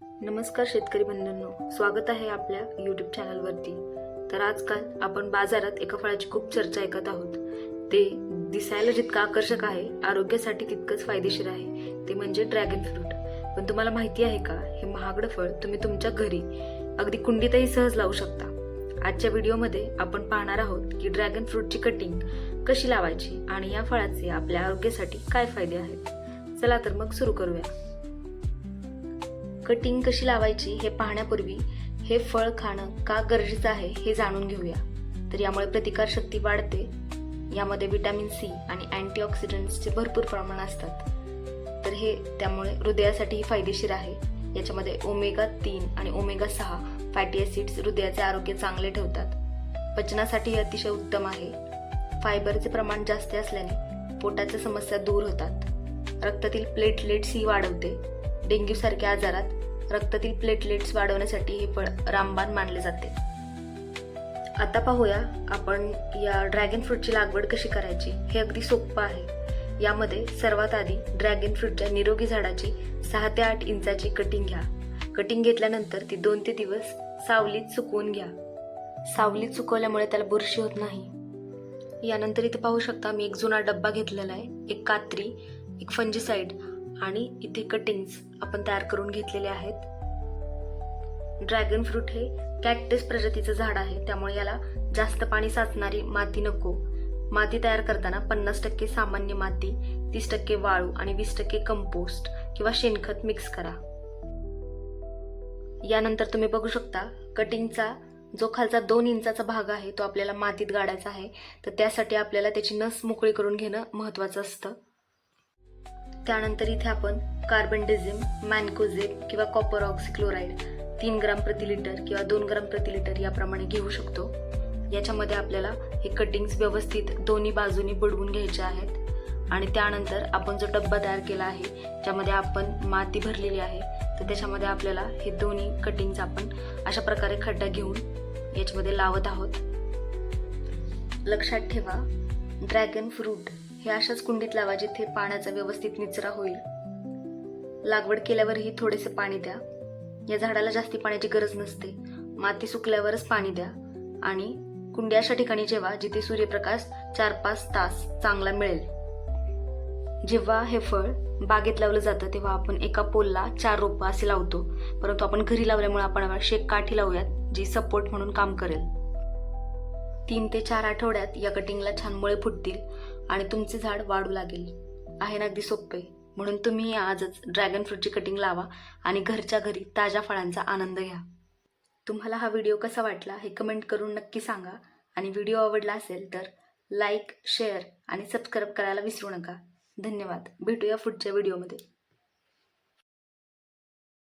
नमस्कार शेतकरी बंधूंनो, स्वागत आहे आपल्या यूट्यूब चॅनलवरती। तर आजकाल आपण बाजारात एका फळाची खूप चर्चा ऐकत आहोत। ते दिसायला जितकं आकर्षक आहे, आरोग्यासाठी तितकंच फायदेशीर आहे, ते म्हणजे ड्रॅगन फ्रूट। पण तुम्हाला माहिती आहे का, हे महागडं फळ तुम्ही तुमच्या घरी अगदी कुंडीतही सहज लावू शकता। आजच्या व्हिडिओमध्ये आपण पाहणार आहोत की ड्रॅगन फ्रूटची कटिंग कशी लावायची आणि या फळाचे आपल्या आरोग्यासाठी काय फायदे आहेत। चला तर मग सुरू करूया। कटिंग कशी लावायची हे पाहण्यापूर्वी हे फळ खाणं का गरजेचं आहे हे जाणून घेऊया। तर यामुळे प्रतिकारशक्ती वाढते, यामध्ये विटॅमिन सी आणि अँटीऑक्सिडंट्सचे भरपूर प्रमाण असतात। तर हे त्यामुळे हृदयासाठीही फायदेशीर आहे। याच्यामध्ये ओमेगा 3 आणि ओमेगा 6 फॅटी ॲसिड्स हृदयाचे आरोग्य चांगले ठेवतात। पचनासाठी अतिशय उत्तम आहे। फायबरचे प्रमाण जास्त असल्याने पोटाच्या समस्या दूर होतात। रक्तातील प्लेटलेट्सही वाढवते। डेंग्यू सारख्या आजारात रक्तातील प्लेटलेट्स वाढवण्यासाठी हे फळ रामबाण मानले जाते। आता पाहूया आपण या ड्रॅगन फ्रूटची लागवड कशी करायची। हे अगदी सोपं आहे। यामध्ये सर्वात आधी ड्रॅगन फ्रूटच्या निरोगी झाडाची 6 ते 8 इंचाची कटिंग घ्या। कटिंग घेतल्यानंतर ती 2 ते 3 दिवस सावलीत सुकवून घ्या। सावलीत सुकवल्यामुळे त्याला बुरशी होत नाही। यानंतर इथे पाहू शकता मी एक जुना डब्बा घेतलेला आहे, एक कात्री, एक फंजीसाइड आणि इथे कटिंग्स आपण तयार करून घेतलेले आहेत। ड्रॅगन फ्रूट हे कॅक्टस प्रजातीचं झाड आहे, त्यामुळे याला जास्त पाणी साचणारी माती नको। माती तयार करताना 50% सामान्य माती, 30% वाळू आणि 20% कंपोस्ट किंवा शेणखत मिक्स करा। यानंतर तुम्ही बघू शकता कटिंगचा जो खालचा 2 इंचाचा भाग आहे तो आपल्याला मातीत गाडायचा आहे। तर त्यासाठी आपल्याला त्याची नस मोकळी करून घेणं महत्त्वाचं असतं। त्यानंतर इथे आपण कार्बेंडेझिम, मॅन्कोझेब किंवा कॉपर ऑक्सीक्लोराइड 3 ग्राम प्रति लिटर किंवा 2 ग्राम प्रति लिटर याप्रमाणे घेऊ शकतो। याच्यामध्ये आपल्याला हे कटिंग्स व्यवस्थित दोन्ही बाजूनी बुडवून घ्यायचे आहेत आणि त्यानंतर आपण जो डब्बा तयार केला आहे, ज्यामध्ये आपण माती भरलेली आहे, तर त्याच्यामध्ये आपल्याला हे दोन्ही कटिंग्स आपण अशा प्रकारे खड्डा घेऊन याच्यामध्ये लावत आहोत। लक्षात ठेवा, ड्रॅगन फ्रूट हे अशाच कुंडीत लावा जिथे पाण्याचा व्यवस्थित निचरा होईल। लागवड केल्यावरही थोडेसे पाणी द्या। या झाडाला जास्ती पाण्याची गरज नसते। माती सुकल्यावरच पाणी द्या आणि कुंडी अशा ठिकाणी ठेवा जिथे सूर्यप्रकाश 4-5 तास चांगला मिळेल। जेव्हा हे फळ बागेत लावलं जातं तेव्हा आपण एका पोलला 4 रोपं असे लावतो, परंतु आपण घरी लावल्यामुळे आपण शेक काठी लावूयात जी सपोर्ट म्हणून काम करेल। 3 ते 4 आठवड्यात या कटिंगला छान मुळे फुटतील आणि तुमचे झाड वाढू लागेल। आहे ना अगदी सोपे। म्हणून तुम्ही आजच ड्रॅगन फ्रूटची कटिंग लावा आणि घरच्या घरी ताज्या फळांचा आनंद घ्या। तुम्हाला हा व्हिडिओ कसा वाटला हे कमेंट करून नक्की सांगा आणि व्हिडिओ आवडला असेल तर लाईक, शेअर आणि सबस्क्राईब करायला विसरू नका। धन्यवाद। भेटूया पुढच्या व्हिडिओमध्ये।